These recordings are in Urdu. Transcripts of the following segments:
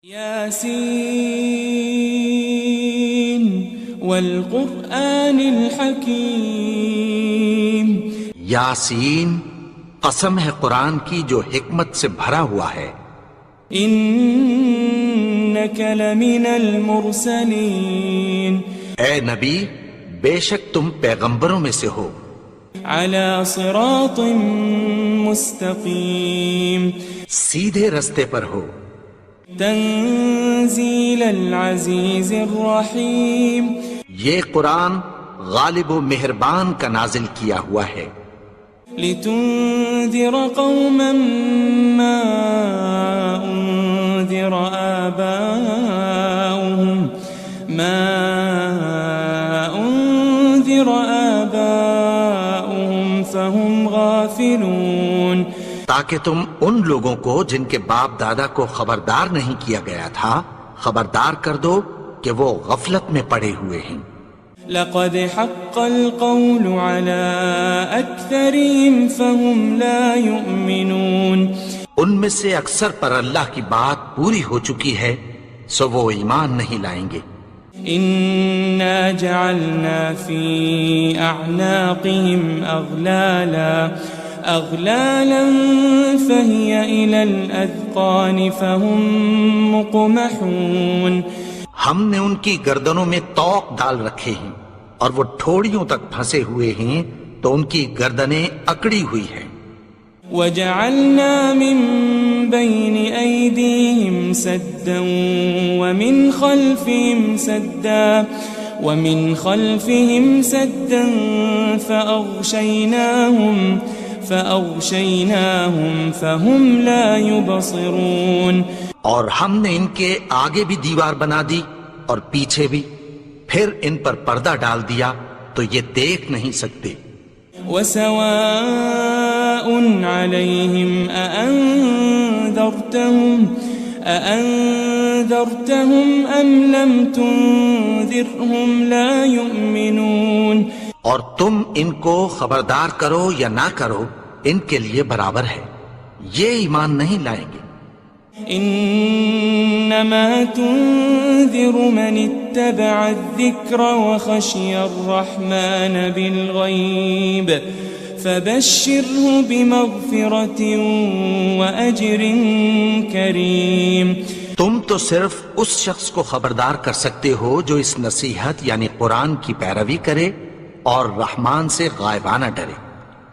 یاسین والقرآن الحکیم، یاسین قسم ہے قرآن کی جو حکمت سے بھرا ہوا ہے۔ انک لمن المرسلین، اے نبی بے شک تم پیغمبروں میں سے ہو۔ علی صراط مستقیم، سیدھے رستے پر ہو۔ تنزیل العزیز الرحیم، یہ قرآن غالب و مہربان کا نازل کیا ہوا ہے۔ لتنذر قوما ما انذر آباؤهم فهم غافلون، تاکہ تم ان لوگوں کو جن کے باپ دادا کو خبردار نہیں کیا گیا تھا خبردار کر دو کہ وہ غفلت میں پڑے ہوئے ہیں۔ لقد حق القول على اکثرهم فهم لا يؤمنون، ان میں سے اکثر پر اللہ کی بات پوری ہو چکی ہے سو وہ ایمان نہیں لائیں گے۔ انا جعلنا في اعناقهم اغلالا فهي الى الاذقان فهم مقمحون، ہم نے ان کی گردنوں میں طوق ڈال رکھے ہیں اور وہ ٹھوڑیوں تک پھنسے ہوئے ہیں تو ان کی گردنیں اکڑی ہوئی ہیں۔ وجعلنا من بين أيديهم سدا ومن خلفهم سدا فأغشيناهم فهم لا يبصرون، اور ہم نے ان کے آگے بھی دیوار بنا دی اور پیچھے بھی، پھر ان پر پردہ ڈال دیا تو یہ دیکھ نہیں سکتے۔ وسواء عليهم أأنذرتهم أم لم تنذرهم لا يؤمنون، اور تم ان کو خبردار کرو یا نہ کرو ان کے لیے برابر ہے، یہ ایمان نہیں لائیں گے۔ انما تنذر من اتبع الذکر وخشی الرحمن بالغیب فبشره بمغفرة وأجر کریم، تم تو صرف اس شخص کو خبردار کر سکتے ہو جو اس نصیحت یعنی قرآن کی پیروی کرے اور رحمان سے غائبانہ ڈرے،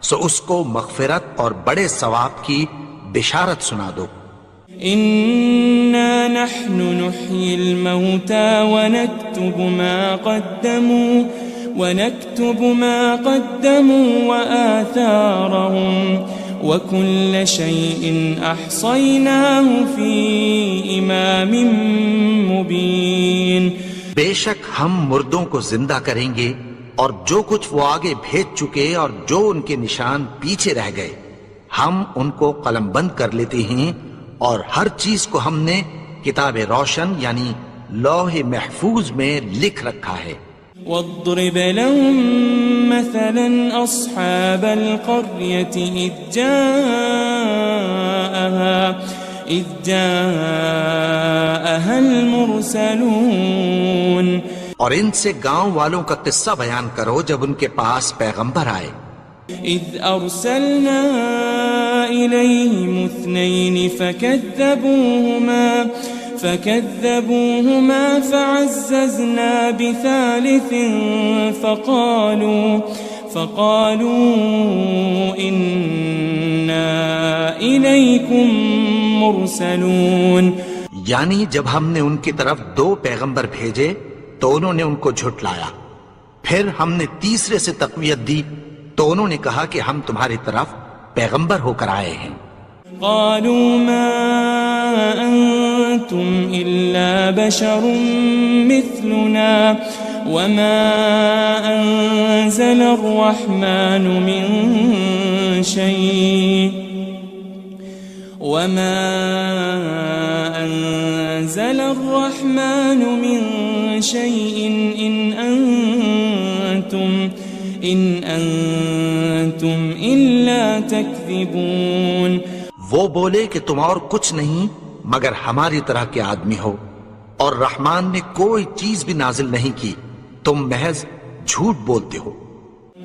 سو اس کو مغفرت اور بڑے ثواب کی بشارت سنا دو۔ إنا نحن نحيي الموتى ونكتب ما قدموا وآثارهم وكل شيء أحصيناه في إمام مبين، بے شک ہم مردوں کو زندہ کریں گے اور جو کچھ وہ آگے بھیج چکے اور جو ان کے نشان پیچھے رہ گئے ہم ان کو قلم بند کر لیتے ہیں، اور ہر چیز کو ہم نے کتاب روشن یعنی لوح محفوظ میں لکھ رکھا ہے۔ واضرب لهم مثلا أصحاب القرية إذ جاءها المرسلون، اور ان سے گاؤں والوں کا قصہ بیان کرو جب ان کے پاس پیغمبر آئے۔ إذ أرسلنا إليهم 2 فكذبوهما فعززنا بثالث فقالوا إنا إليكم مرسلون، یعنی جب ہم نے ان کی طرف 2 پیغمبر بھیجے تو انہوں نے ان کو جھٹلایا، پھر ہم نے تیسرے سے تقویت دی تو انہوں نے کہا کہ ہم تمہاری طرف پیغمبر ہو کر آئے ہیں۔ قالوا ما أنتم إلا بشر مثلنا وما أنزل الرحمن من شيء إن أنتم إلا تكذبون، وہ بولے کہ تم اور کچھ نہیں مگر ہماری طرح کے آدمی ہو، اور رحمان نے کوئی چیز بھی نازل نہیں کی، تم محض جھوٹ بولتے ہو۔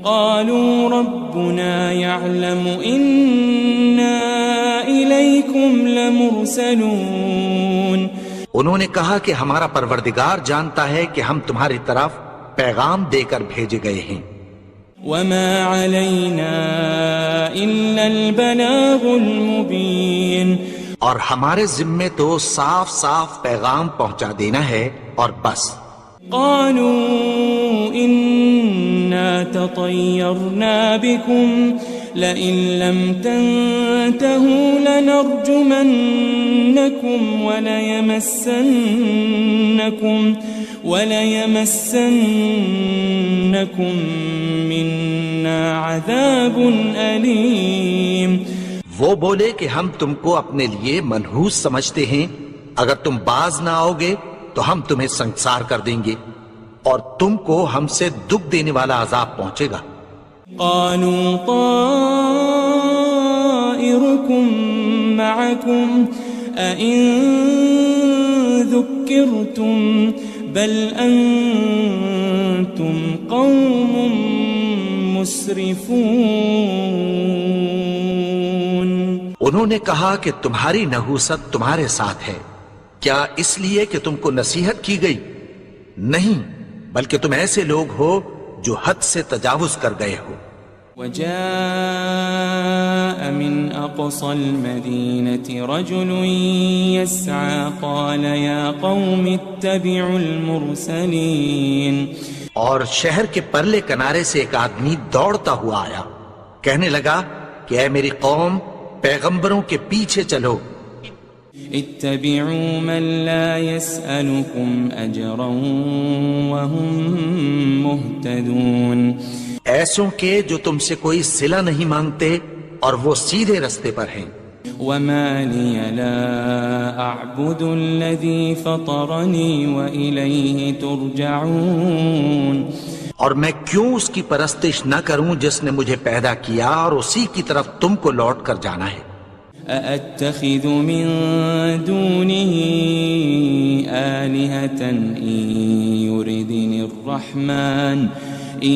قالوا ربنا يعلم إنا إليكم لمرسلون، انہوں نے کہا کہ ہمارا پروردگار جانتا ہے کہ ہم تمہاری طرف پیغام دے کر بھیجے گئے ہیں۔ وما علينا إلا البلاغ المبين، اور ہمارے ذمے تو صاف صاف پیغام پہنچا دینا ہے اور بس۔ قالوا إنا تطيرنا بكم لئن لم تنتهوا لنرجمنكم وليمسنكم منا عذاب أليم۔ وہ بولے کہ ہم تم کو اپنے لیے منحوس سمجھتے ہیں، اگر تم باز نہ آؤ گے تو ہم تمہیں سنسار کر دیں گے اور تم کو ہم سے دکھ دینے والا عذاب پہنچے گا۔ قالوا طائركم معكم أئن ذكرتم بل أنتم قوم مسرفون۔ انہوں نے کہا کہ تمہاری نحوست تمہارے ساتھ ہے، کیا اس لیے کہ تم کو نصیحت کی گئی؟ نہیں، بلکہ تم ایسے لوگ ہو جو حد سے تجاوز کر گئے ہو۔ وجاء من أقصى المدينة رجل يسعى قال يا قوم اتبعوا المرسلين۔ اور شہر کے پرلے کنارے سے ایک آدمی دوڑتا ہوا آیا، کہنے لگا کہ اے میری قوم، پیغمبروں کے پیچھے چلو۔ اتبعوا من لا يسألكم أجرا وهم مهتدون، ایسوں کے جو تم سے کوئی صلہ نہیں مانگتے اور وہ سیدھے رستے پر ہیں۔ وما لي لا أعبد الذي فطرني وإليه ترجعون، اور میں کیوں اس کی پرستش نہ کروں جس نے مجھے پیدا کیا اور اسی کی طرف تم کو لوٹ کر جانا ہے۔ أأتخذ من دونه آلهة إن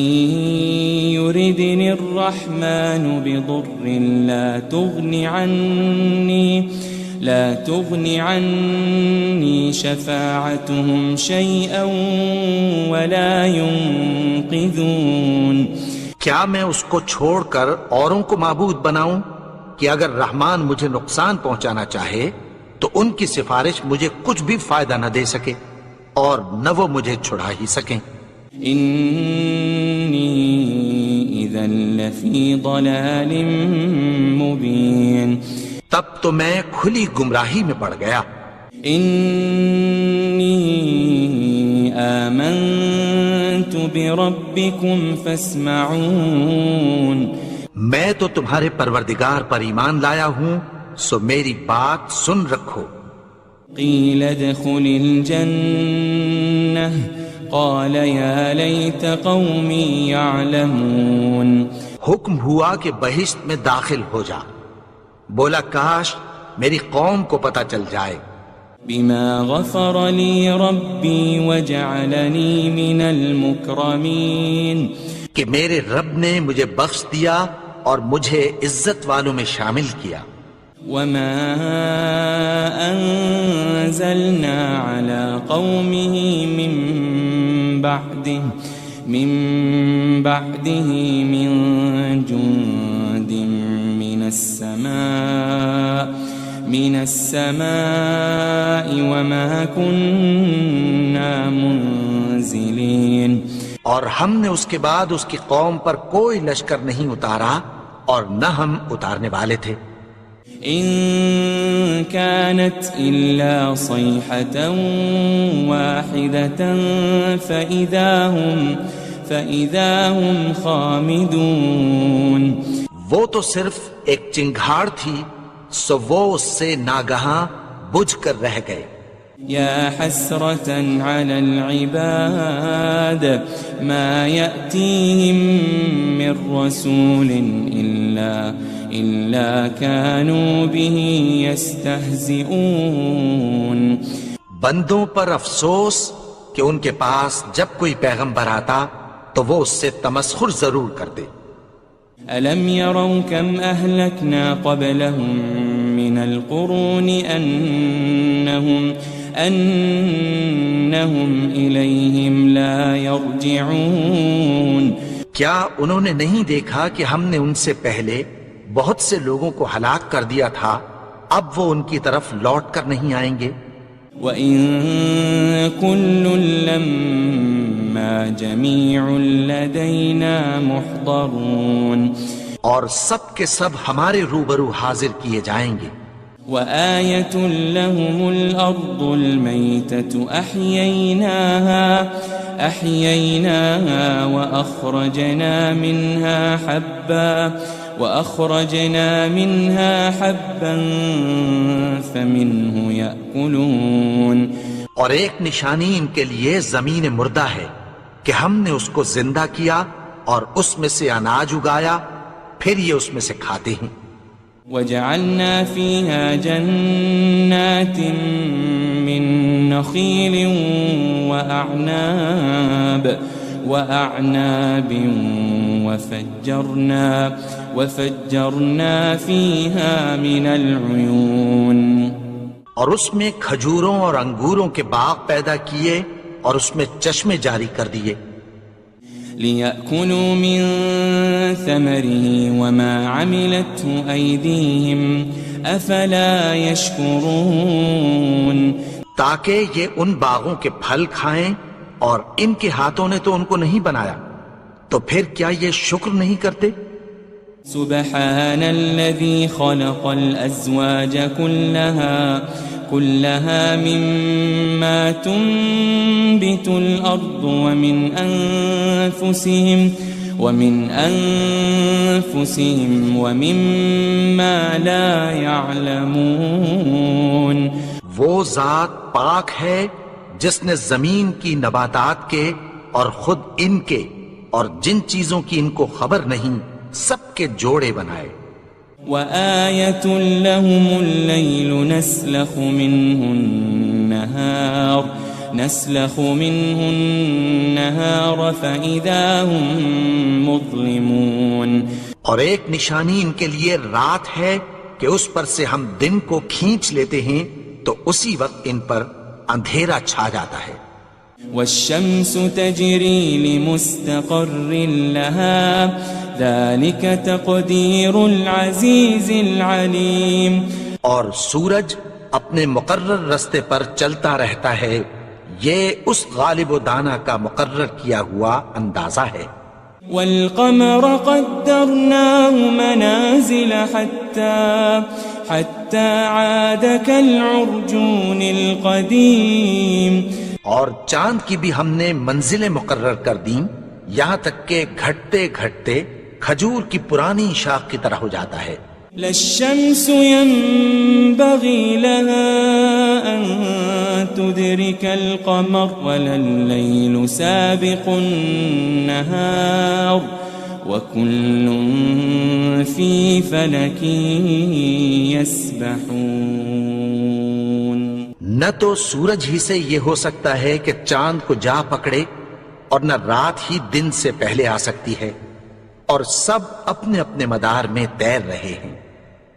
يردني الرحمن بضر لا تغن عني شفاعتهم شيئا ولا ينقذون۔ کیا میں اس کو چھوڑ کر اوروں کو معبود بناؤں کہ اگر رحمان مجھے نقصان پہنچانا چاہے تو ان کی سفارش مجھے کچھ بھی فائدہ نہ دے سکے اور نہ وہ مجھے چھڑا ہی سکیں۔ إني إذا لفي ضلال مبين، تب تو میں کھلی گمراہی میں پڑ گیا۔ إني آمنت بربكم فاسمعون، میں تو تمہارے پروردگار پر ایمان لایا ہوں، سو میری بات سن رکھو۔ قيل ادخل الجنة قال يا ليت قومي يعلمون، حکم ہوا کہ بہشت میں داخل ہو جا، بولا کاش میری قوم کو پتہ چل جائے۔ بما غفر لي ربي وجعلني من المكرمين، کہ میرے رب نے مجھے بخش دیا اور مجھے عزت والوں میں شامل کیا۔ وما أنزلنا على قومه من بعده من جند من السماء وما كنا منزلين، اور ہم نے اس کے بعد اس کی قوم پر کوئی لشکر نہیں اتارا اور نہ ہم اتارنے والے تھے۔ إن كانت إلا صيحة واحدة فإذا هم خامدون، وہ تو صرف ایک چنگھاڑ تھی، سو وہ اس سے ناگہاں بجھ کر رہ گئے۔ يا حسرة على العباد ما يأتيهم من رسول إلا كانوا به يستهزئون بندوں پر افسوس کہ ان کے پاس جب کوئی پیغمبر آتا تو وہ اس سے تمسخر ضرور کرتے. ألم يروا كم أهلكنا قبلهم من القرون أنهم إليهم لا يرجعون کیا انہوں نے نہیں دیکھا کہ ہم نے ان سے پہلے بہت سے لوگوں کو ہلاک کر دیا تھا، اب وہ ان کی طرف لوٹ کر نہیں آئیں گے. وَإِن كُلٌّ لَمَّا جَمِيعٌ لَدَيْنَا مُحْضَرُونَ اور سب کے سب ہمارے روبرو حاضر کیے جائیں گے. وَآيَةٌ لَهُمُ الْأَرْضُ الْمَيْتَةُ أَحْيَيْنَاهَا وَأَخْرَجْنَا مِنْهَا حَبًّا فَمِنْهُ يَأْكُلُونَ اور ایک نشانی ان کے لیے زمین مردہ ہے کہ ہم نے اس کو زندہ کیا اور اس میں سے اناج اگایا، پھر یہ اس میں سے کھاتے ہیں. وَجَعَلْنَا فِيهَا جَنَّاتٍ مِّن نَخِيلٍ وَأَعْنَابٍ وَفَجَّرْنَا فِيهَا مِنَ الْعُيُونِ اور اس میں کھجوروں اور انگوروں کے باغ پیدا کیے اور اس میں چشمے جاری کر دیے. لِيَأْكُلُوا مِن ثَمَرِهِ وَمَا عَمِلَتْهُ أَيْدِيهِمْ أَفَلَا يَشْكُرُونَ تاکہ یہ ان باغوں کے پھل کھائیں اور ان کے ہاتھوں نے تو ان کو نہیں بنایا، تو پھر کیا یہ شکر نہیں کرتے؟ سبحان الذي خلق الأزواج كلها مما تنبت الأرض ومن أنفسهم ومما لا يعلمون وہ ذات پاک ہے جس نے زمین کی نباتات کے اور خود ان کے اور جن چیزوں کی ان کو خبر نہیں سب کے جوڑے بنائے. وَآيَةٌ لَهُمُ اللَّيْلُ نَسْلَخُ مِنْهُ النَّهَارَ فَإِذَا هُمْ مُظْلِمُونَ اور ایک نشانی ان کے لیے رات ہے کہ اس پر سے ہم دن کو کھینچ لیتے ہیں تو اسی وقت ان پر اندھیرا چھا جاتا ہے. وَالشَّمْسُ تَجْرِي لِمُسْتَقَرٍّ لَهَا ذَلِكَ تَقْدِيرُ الْعَزِيزِ الْعَلِيمِ اور سورج اپنے مقرر رستے پر چلتا رہتا ہے، یہ اس غالب و دانا کا مقرر کیا ہوا اندازہ ہے. وَالْقَمَرَ قَدَّرْنَاهُ مَنَازِلَ حَتَّى عَادَ كَالْعُرْجُونِ الْقَدِيمِ اور چاند کی بھی ہم نے منزلیں مقرر کر دیں، یہاں تک کہ گھٹتے گھٹتے کھجور کی پرانی شاخ کی طرح ہو جاتا ہے. لَلشَّمْسُ يَنبَغِي لَهَا أَن تُدْرِكَ الْقَمَرَ وَلَلَّيْلُ سَابِقُ النَّهَارِ وَكُلٌّ فِي فَلَكٍ يَسْبَحُونَ نہ تو سورج ہی سے یہ ہو سکتا ہے کہ چاند کو جا پکڑے، اور نہ رات ہی دن سے پہلے آ سکتی ہے، اور سب اپنے اپنے مدار میں تیر رہے ہیں.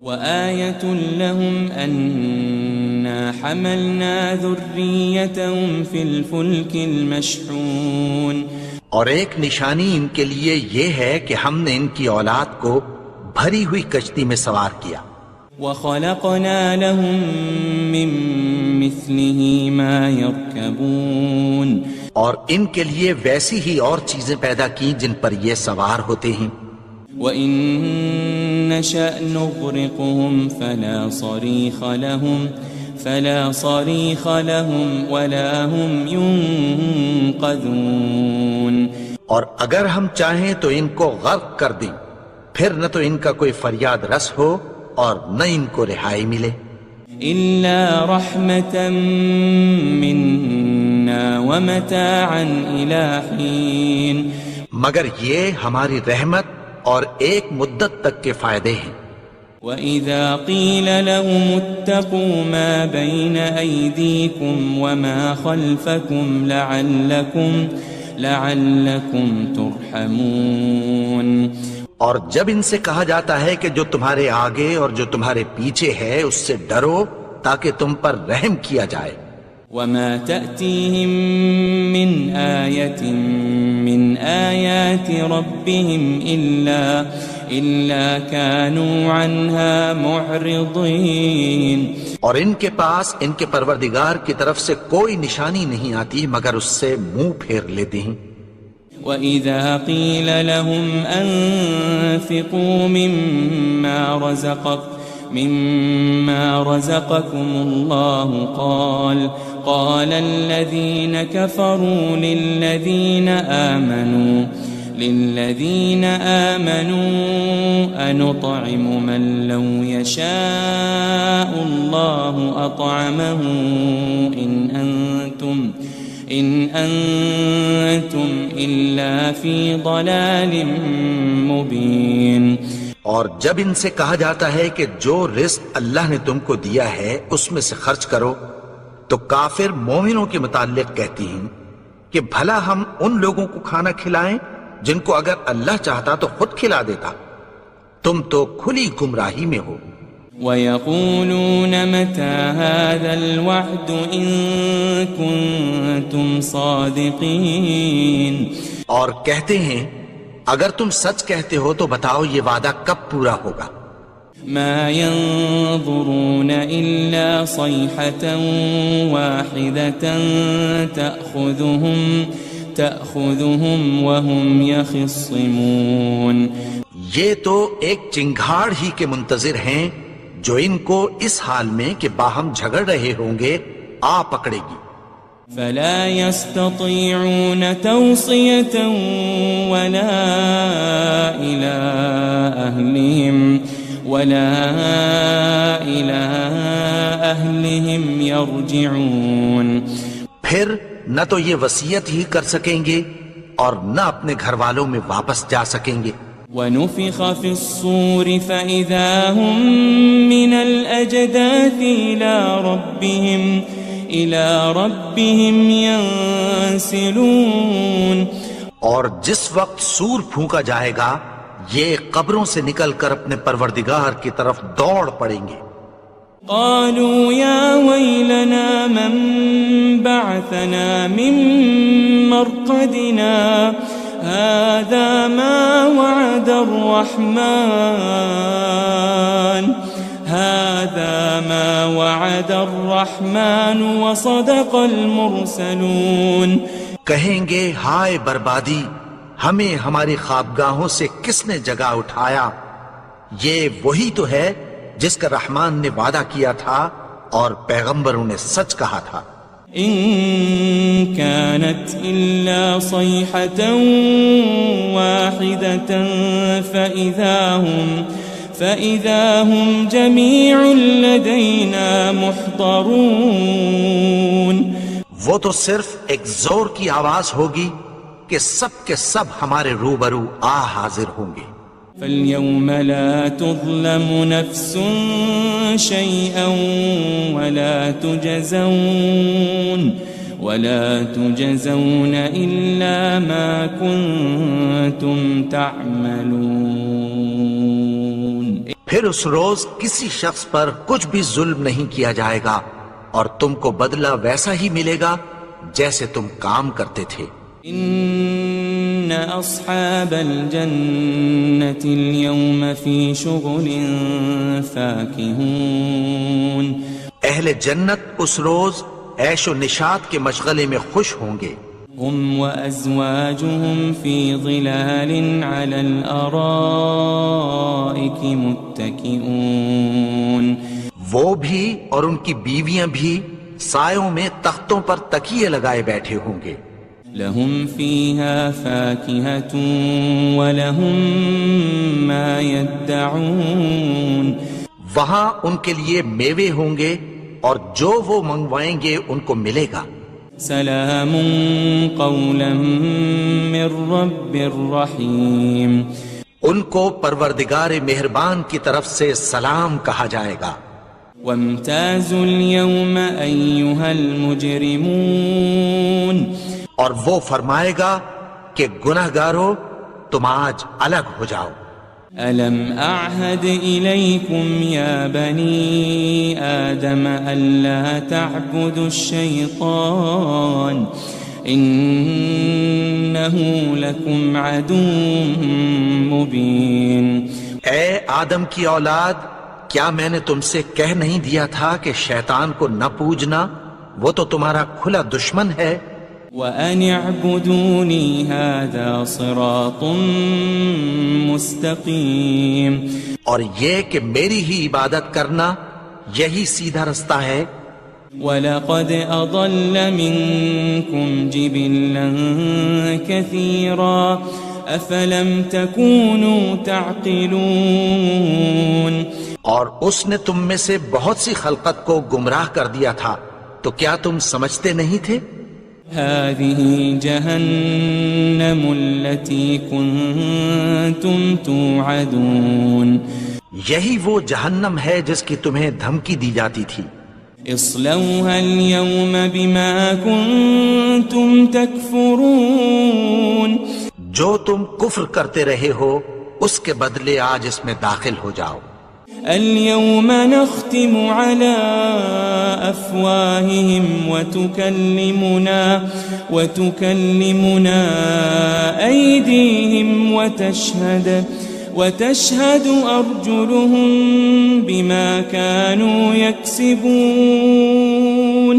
وَآيَةٌ لَهُمْ أَنَّا حَمَلْنَا ذُرِّيَّتَهُمْ فِي الْفُلْكِ الْمَشْحُونِ اور ایک نشانی ان کے لیے یہ ہے کہ ہم نے ان کی اولاد کو بھری ہوئی کشتی میں سوار کیا. وَخَلَقْنَا لَهُم مِّن مِّثْلِهِ مَا يَرْكَبُونَ اور ان کے لیے ویسی ہی اور چیزیں پیدا کی جن پر یہ سوار ہوتے ہیں. وَإِن نَّشَأْ نُغْرِقْهُمْ فَلَا صَرِيخَ لَهُمْ وَلَا هُمْ يُنقَذُونَ اور اگر ہم چاہیں تو ان کو غرق کر دیں، پھر نہ تو ان کا کوئی فریاد رس ہو اور نہ ان کو رہائی ملے. إِلَّا رَحْمَةً مِّنَّا وَمَتَاعًا إِلَىٰ حِينٍ مگر یہ ہماری رحمت اور ایک مدت تک کے فائدے ہیں. وَإِذَا قِيلَ لَهُمُ اتَّقُوا مَا بَيْنَ أَيْدِيكُمْ وَمَا خَلْفَكُمْ لَعَلَّكُمْ تُرْحَمُونَ اور جب ان سے کہا جاتا ہے کہ جو تمہارے آگے اور جو تمہارے پیچھے ہے اس سے ڈرو تاکہ تم پر رحم کیا جائے. وَمَا تَأْتِيهِم مِّنْ آيَةٍ مِّنْ آيَاتِ رَبِّهِمْ إِلَّا كَانُوا عَنْهَا مُعْرِضِينَ. اور ان کے پاس ان کے پروردگار کی طرف سے کوئی نشانی نہیں آتی مگر اس سے منہ پھیر لیتے ہیں. وَإِذَا قِيلَ لَهُمْ أَنفِقُوا مِمَّا رَزَقَكُمُ اللَّهُ قَالَ الَّذِينَ كَفَرُوا لِلَّذِينَ آمَنُوا أَنُطْعِمُ مَن لَّوْ يَشَاءُ اللَّهُ أَطْعَمَهُ إِنْ أَنْتُمْ إِلَّا فِي ضَلَالٍ مُبِينٍ. اور جب ان سے کہا جاتا ہے کہ جو رزق اللہ نے تم کو دیا ہے اس میں سے خرچ کرو تو کافر مومنوں کے متعلق کہتی ہیں کہ بھلا ہم ان لوگوں کو کھانا کھلائیں جن کو اگر اللہ چاہتا تو خود کھلا دیتا. تم تو کھلی گمراہی میں ہو. وَيَقُولُونَ مَتَى هَذَا الْوَعْدُ إِن كُنتُمْ صَادِقِينَ. اور کہتے ہیں اگر تم سچ کہتے ہو تو بتاؤ یہ وعدہ کب پورا ہوگا. مَا يَنظُرُونَ إِلَّا صَيْحَةً وَاحِدَةً تَأْخُذُهُمْ وَهُمْ يَخِصِّمُونَ. یہ تو ایک چنگھاڑ ہی کے منتظر ہیں جو ان کو اس حال میں کہ باہم جھگڑ رہے ہوں گے آ پکڑے گی. فَلَا يَسْتَطِيعُونَ تَوْصِيَةً وَلَا إِلَىٰ أَهْلِهِمْ يَرْجِعُونَ. پھر نہ تو یہ وصیت ہی کر سکیں گے اور نہ اپنے گھر والوں میں واپس جا سکیں گے. وَنُفِخَ فِي الصُّورِ فَإِذَا هُم مِّنَ الْأَجْدَاثِ إِلَىٰ رَبِّهِمْ يَنسِلُونَ. اور جس وقت سور پھونکا جائے گا یہ قبروں سے نکل کر اپنے پروردگار کی طرف دوڑ پڑیں گے. قالوا يا ويلنا من بعثنا من مرقدنا هذا ما وعد الرحمن وصدق المرسلون. کہیں گے ہائے بربادی، ہمیں ہماری خوابگاہوں سے کس نے جگا اٹھایا؟ یہ وہی تو ہے جس کا رحمان نے وعدہ کیا تھا اور پیغمبروں نے سچ کہا تھا. ان كانت الا صيحة واحدة فإذا هم جميع لدينا محضرون. وہ تو صرف ایک زور کی آواز ہوگی کہ سب کے سب ہمارے روبرو حاضر ہوں گے. فَالْيَوْمَ لَا تُظْلَمُ نَفْسٌ شَيْئًا وَلَا تُجَزَوْنَ إِلَّا مَا كُنتُمْ تَعْمَلُونَ. پھر اس روز کسی شخص پر کچھ بھی ظلم نہیں کیا جائے گا اور تم کو بدلہ ویسا ہی ملے گا جیسے تم کام کرتے تھے. ان اصحاب الجنة اليوم في شغل فاكهون. اہل جنت اس روز عیش و نشاط کے مشغلے میں خوش ہوں گے. هم وازواجهم في ظلال على الارائك متكئون. وہ بھی اور ان کی بیویاں بھی سایوں میں تختوں پر تکیے لگائے بیٹھے ہوں گے. لهم فيها فاكهة ولهم ما يدعون. وہاں ان کے لیے میوے ہوں گے اور جو وہ منگوائیں گے ان کو ملے گا. سلام قولا من رب الرحیم. ان کو پروردگار مہربان کی طرف سے سلام کہا جائے گا. وامتازوا اليوم أيها المجرمون اور وہ فرمائے گا کہ گنہگارو تم آج الگ ہو جاؤ. ألم أعهد إليكم يا بني آدم ألا تعبدوا الشيطان إنه لكم عدو مبين. اے آدم کی اولاد، کیا میں نے تم سے کہہ نہیں دیا تھا کہ شیطان کو نہ پوجنا، وہ تو تمہارا کھلا دشمن ہے. وَأَنِ اعْبُدُونِي هَذَا صِرَاطٌ مُسْتَقِيمٌ. اور یہ کہ میری ہی عبادت کرنا یہی سیدھا رستہ ہے. وَلَقَدْ أَضَلَّ مِنْكُمْ جِبِلًّا كَثِيرًا أَفَلَمْ تَكُونُوا تَعْقِلُونَ. اور اس نے تم میں سے بہت سی خلقت کو گمراہ کر دیا تھا، تو کیا تم سمجھتے نہیں تھے؟ هذه جهنم التي كنتم توعدون. یہی وہ جہنم ہے جس کی تمہیں دھمکی دی جاتی تھی. اصلوها اليوم بما كنتم تكفرون. جو تم کفر کرتے رہے ہو اس کے بدلے آج اس میں داخل ہو جاؤ. اليوم نختم على أفواههم وتكلمنا أيديهم وتشهد أرجلهم بما كانوا يكسبون.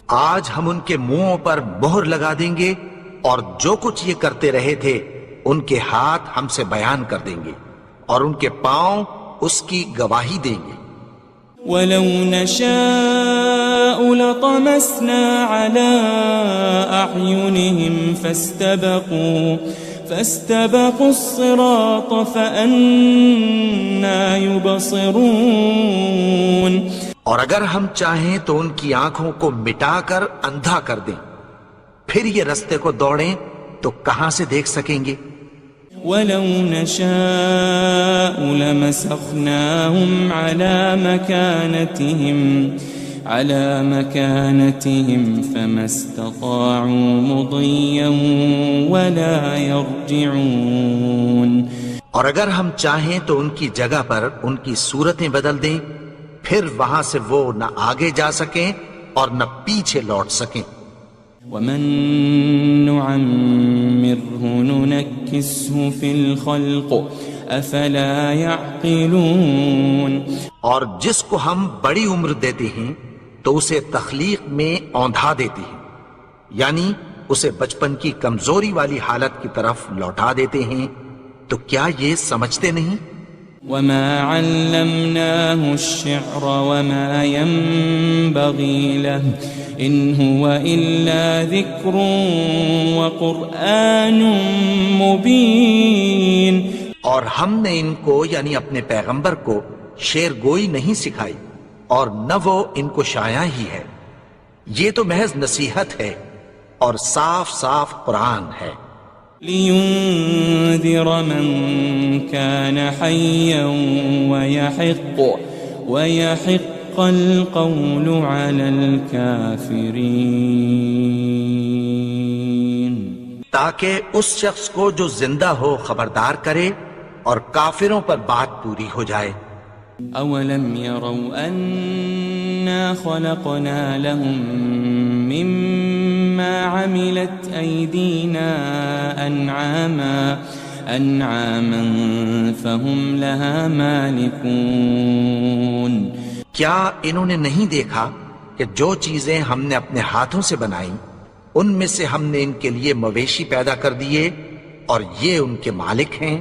آج ہم ان کے منہوں پر مہر لگا دیں گے اور جو کچھ یہ کرتے رہے تھے ان کے ہاتھ ہم سے بیان کر دیں گے اور ان کے پاؤں اس کی گواہی دیں گے. وَلَوْ نَشَاءُ لَطَمَسْنَا عَلَىٰ أَعْيُنِهِمْ فَاسْتَبَقُوا الصِّرَاطَ فَأَنَّىٰ يُبْصِرُونَ. اور اگر ہم چاہیں تو ان کی آنکھوں کو مٹا کر اندھا کر دیں، پھر یہ رستے کو دوڑیں تو کہاں سے دیکھ سکیں گے. وَلَوْ نَشَاءُ لَمَسَخْنَاهُمْ عَلَى مَكَانَتِهِمْ فَمَا اسْتَطَاعُوا مُضِيًّا وَلَا يَرْجِعُونَ. اور اگر ہم چاہیں تو ان کی جگہ پر ان کی صورتیں بدل دیں، پھر وہاں سے وہ نہ آگے جا سکیں اور نہ پیچھے لوٹ سکیں. وَمَن نُعَمِّرْهُ نُنَكِّسْهُ فِي الْخَلْقِ أَفَلَا يَعْقِلُونَ. اور جس کو ہم بڑی عمر دیتے ہیں تو اسے تخلیق میں اوندھا دیتے ہیں، یعنی اسے بچپن کی کمزوری والی حالت کی طرف لوٹا دیتے ہیں. تو کیا یہ سمجھتے نہیں؟ وَمَا عَلَّمْنَاهُ الشِّعْرَ وَمَا يَنبَغِي لَهُ إِنْ هُوَ إِلَّا ذِكْرٌ وَقُرْآنٌ مُبِينٌ. اور ہم نے ان کو یعنی اپنے پیغمبر کو شعر گوئی نہیں سکھائی اور نہ وہ ان کو شایع ہی ہے، یہ تو محض نصیحت ہے اور صاف صاف قرآن ہے. لِيُنذِرَ مَن كَانَ حَيًّا وَيَحِقَّ الْقَوْلُ عَلَى الْكَافِرِينَ. تاکہ اس شخص کو جو زندہ ہو خبردار کرے اور کافروں پر بات پوری ہو جائے. أَوَلَمْ يَرَوْا أَنَّا خَلَقْنَا لَهُم مِّمَّا عَمِلَتْ أَيْدِينَا أَنْعَامًا فَهُمْ لَهَا مَالِكُونَ. کیا انہوں نے نہیں دیکھا کہ جو چیزیں ہم نے اپنے ہاتھوں سے بنائیں ان میں سے ہم نے ان کے لیے مویشی پیدا کر دیے اور یہ ان کے مالک ہیں.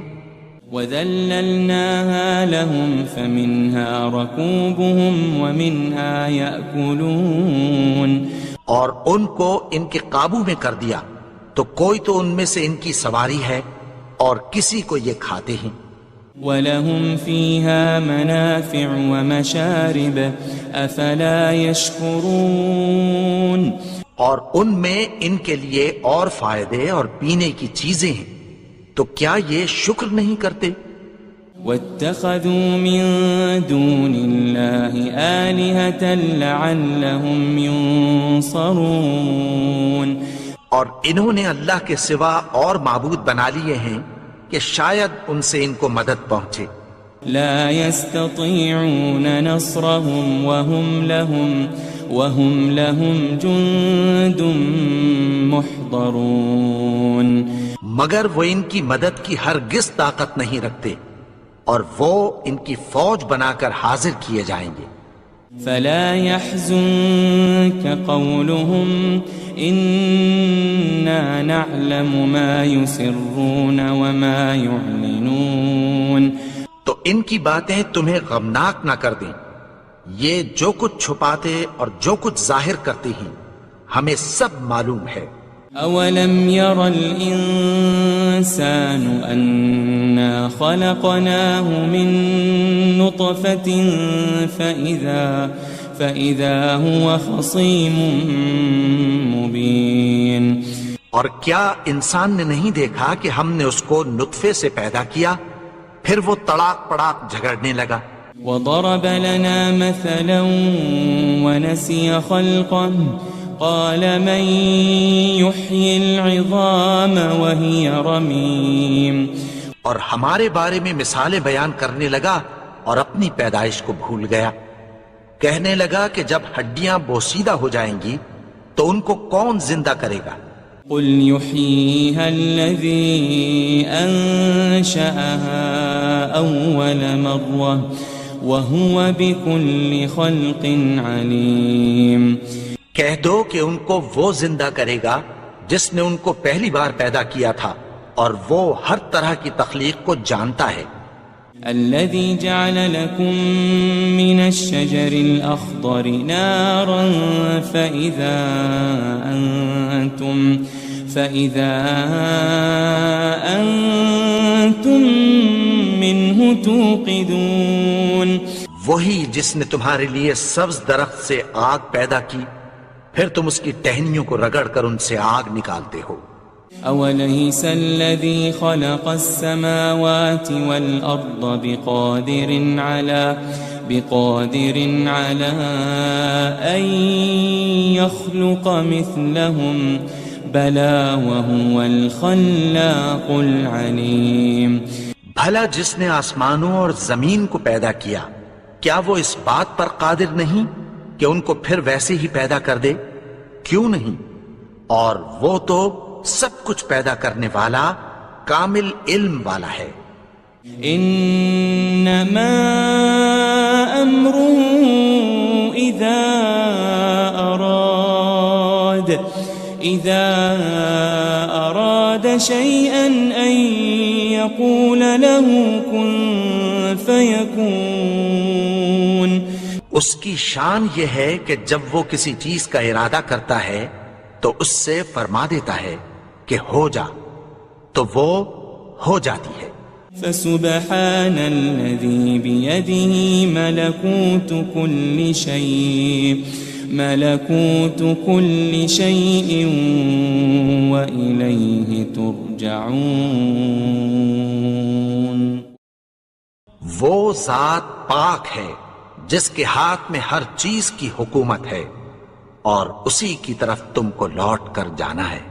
وَذَلَّلْنَاهَا لَهُمْ فَمِنْهَا رَكُوبُهُمْ وَمِنْهَا يَأْكُلُونَ. اور ان کو ان کے قابو میں کر دیا تو کوئی تو ان میں سے ان کی سواری ہے اور کسی کو یہ کھاتے ہیں. وَلَهُمْ فِيهَا مَنَافِعُ وَمَشَارِبُ أَفَلَا يَشْكُرُونَ. اور ان میں ان کے لیے اور فائدے اور پینے کی چیزیں ہیں، تو کیا یہ شکر نہیں کرتے؟ واتخذوا من دون الله آلهة لعلهم ينصرون اور انہوں نے اللہ کے سوا اور معبود بنا لیے ہیں کہ شاید ان سے ان کو مدد پہنچے. لا يستطيعون نصرهم وهم لهم جند محضرون مگر وہ ان کی مدد کی ہرگز طاقت نہیں رکھتے اور وہ ان کی فوج بنا کر حاضر کیے جائیں گے. فلا يحزنك قولهم إنا نعلم ما يسرون وما يعلنون تو ان کی باتیں تمہیں غمناک نہ کر دیں. یہ جو کچھ چھپاتے اور جو کچھ ظاہر کرتے ہیں ہمیں سب معلوم ہے. أولم ير الإنسان أنا خلقناه من نطفة فإذا هو خصيم مبين اور کیا انسان نے نہیں دیکھا کہ ہم نے اس کو نطفے سے پیدا کیا پھر وہ تڑاک پڑاک جھگڑنے لگا. وضرب لنا مثلا ونسي خلقه قال من يحيي العظام وهي رميم اور ہمارے بارے میں مثالیں بیان کرنے لگا اور اپنی پیدائش کو بھول گیا. کہنے لگا کہ جب ہڈیاں بوسیدہ ہو جائیں گی تو ان کو کون زندہ کرے گا. قل يحييها الذي أنشأها أول مرة وهو بكل خلق عليم کہہ دو کہ ان کو وہ زندہ کرے گا جس نے ان کو پہلی بار پیدا کیا تھا اور وہ ہر طرح کی تخلیق کو جانتا ہے. الذي جعل لكم من الشجر الأخضر نارا فإذا أنتم منه توقدون وہی جس نے تمہارے لیے سبز درخت سے آگ پیدا کی پھر تم اس کی ٹہنیوں کو رگڑ کر ان سے آگ نکالتے ہو. أوليس الذي خلق السماوات والأرض بقادر على أن يخلق مثلهم بلى وهو الخلاق العليم بھلا جس نے آسمانوں اور زمین کو پیدا کیا کیا وہ اس بات پر قادر نہیں کہ ان کو پھر ویسے ہی پیدا کر دے؟ کیوں نہیں؟ اور وہ تو سب کچھ پیدا کرنے والا کامل علم والا ہے. انما امره اذا اراد شيئا ان يقول له كن فيكون اس کی شان یہ ہے کہ جب وہ کسی چیز کا ارادہ کرتا ہے تو اس سے فرما دیتا ہے کہ ہو جا تو وہ ہو جاتی ہے. فسبحان الذي بيده ملكوت كل شيء وإليه ترجعون وہ ذات پاک ہے جس کے ہاتھ میں ہر چیز کی حکومت ہے اور اسی کی طرف تم کو لوٹ کر جانا ہے.